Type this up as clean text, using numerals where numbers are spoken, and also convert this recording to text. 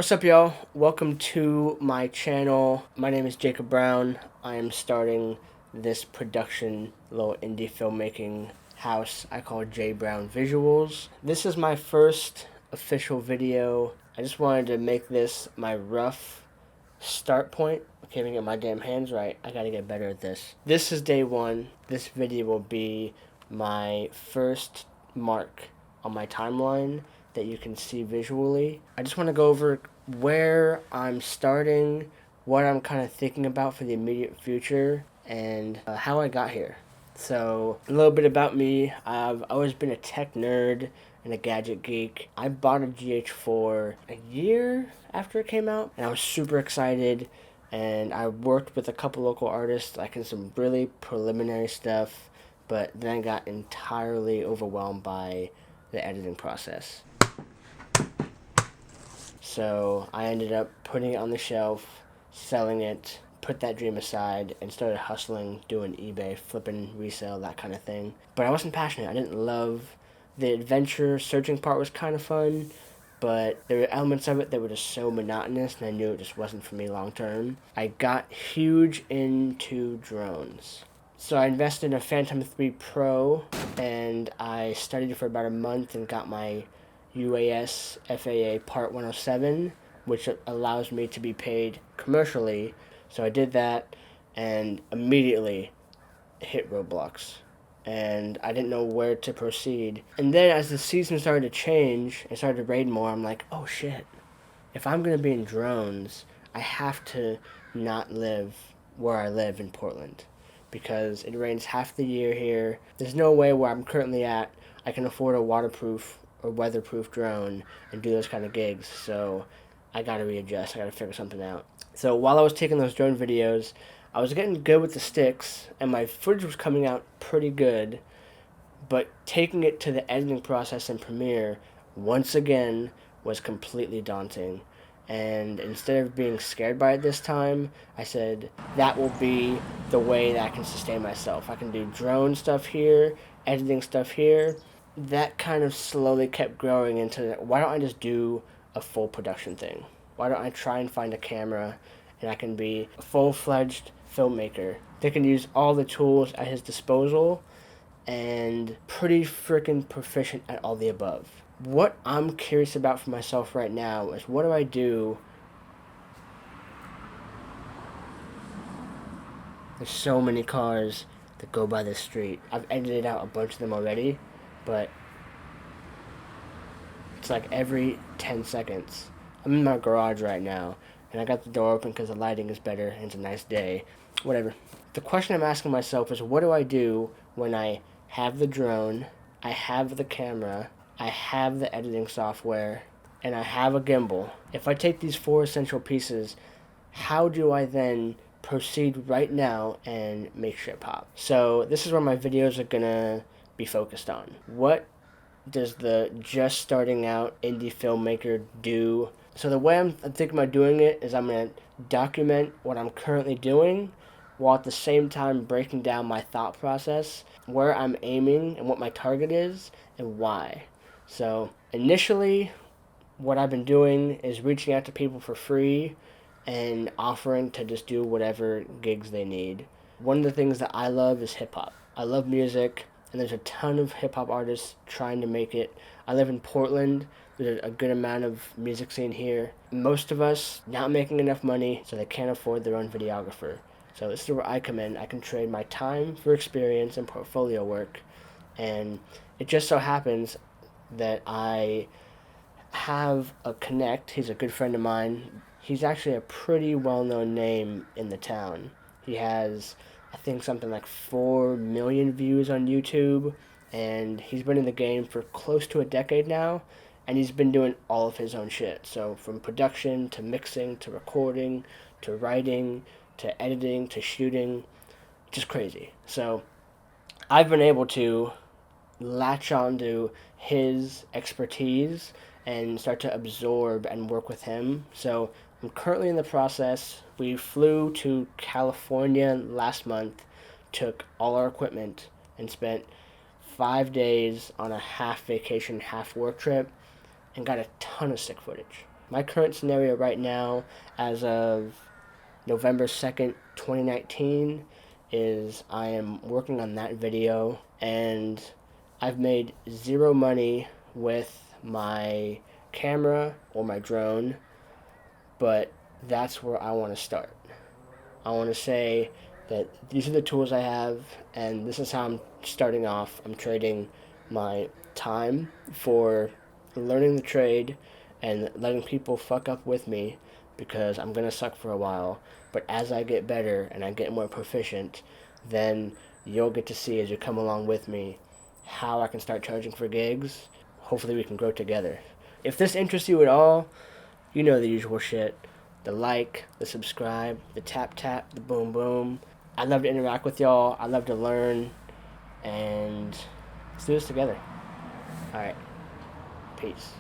What's up, y'all? Welcome to my channel. My name is Jacob Brown. I am starting this production, little indie filmmaking house I call J Brown Visuals. This is my first official video. I just wanted to make this my rough start point. I can't even get my damn hands right. I gotta get better at this. This is day one. This video will be my first mark on my timeline that you can see visually. I just want to go over where I'm starting, what I'm kind of thinking about for the immediate future, and how I got here. So, a little bit about me. I've always been a tech nerd and a gadget geek. I bought a GH4 a year after it came out, and I was super excited, and I worked with a couple local artists, like in some really preliminary stuff, but then I got entirely overwhelmed by the editing process. So I ended up putting it on the shelf, selling it, put that dream aside, and started hustling, doing eBay, flipping, resale, that kind of thing. But I wasn't passionate. I didn't love the adventure. Searching part was kind of fun, but there were elements of it that were just so monotonous, and I knew it just wasn't for me long term. I got huge into drones. So I invested in a Phantom 3 Pro, and I studied for about a month and got my UAS FAA Part 107, which allows me to be paid commercially. So I did that and immediately hit roadblocks. And I didn't know where to proceed. And then as the season started to change and started to raid more, I'm like, oh shit. If I'm going to be in drones, I have to not live where I live in Portland, because it rains half the year here. There's no way where I'm currently at I can afford a waterproof or weatherproof drone and do those kind of gigs. So I gotta readjust. I gotta figure something out. So while I was taking those drone videos, I was getting good with the sticks, and my footage was coming out pretty good, but taking it to the editing process in Premiere once again was completely daunting. And instead of being scared by it this time, I said, that will be the way that I can sustain myself. I can do drone stuff here, editing stuff here. That kind of slowly kept growing into, why don't I just do a full production thing? Why don't I try and find a camera and I can be a full-fledged filmmaker that can use all the tools at his disposal and pretty freaking proficient at all the above. What I'm curious about for myself right now is, what do I do? There's so many cars that go by this street. I've edited out a bunch of them already, but it's like every 10 seconds. I'm in my garage right now, and I got the door open because the lighting is better and it's a nice day. Whatever. The question I'm asking myself is, what do I do when I have the drone, I have the camera, I have the editing software, and I have a gimbal? If I take these four essential pieces, how do I then proceed right now and make shit pop? So this is where my videos are gonna be focused on. What does the just starting out indie filmmaker do? So the way I'm thinking about doing it is, I'm gonna document what I'm currently doing, while at the same time breaking down my thought process, where I'm aiming and what my target is and why. So initially, what I've been doing is reaching out to people for free and offering to just do whatever gigs they need. One of the things that I love is hip-hop. I love music, and there's a ton of hip-hop artists trying to make it. I live in Portland. There's a good amount of music scene here. Most of us not making enough money, so they can't afford their own videographer. So this is where I come in. I can trade my time for experience and portfolio work. And it just so happens that I have a connect. He's a good friend of mine. He's actually a pretty well-known name in the town. He has, I think, something like 4 million views on YouTube, and he's been in the game for close to a decade now, and he's been doing all of his own shit. So from production to mixing to recording to writing to editing to shooting, just crazy. So I've been able to latch onto his expertise and start to absorb and work with him. So I'm currently in the process. We flew to California last month, took all our equipment, and spent 5 days on a half vacation, half work trip, and got a ton of sick footage. My current scenario right now, as of November 2nd, 2019, is I am working on that video, and I've made zero money with my camera or my drone, but that's where I want to start. I want to say that these are the tools I have, and this is how I'm starting off. I'm trading my time for learning the trade and letting people fuck up with me, because I'm going to suck for a while. But as I get better and I get more proficient, then you'll get to see, as you come along with me, how I can start charging for gigs. Hopefully we can grow together. If this interests you at all, you know the usual shit. The like, the subscribe, the tap tap, the boom boom. I love to interact with y'all. I love to learn. And let's do this together. Alright. Peace.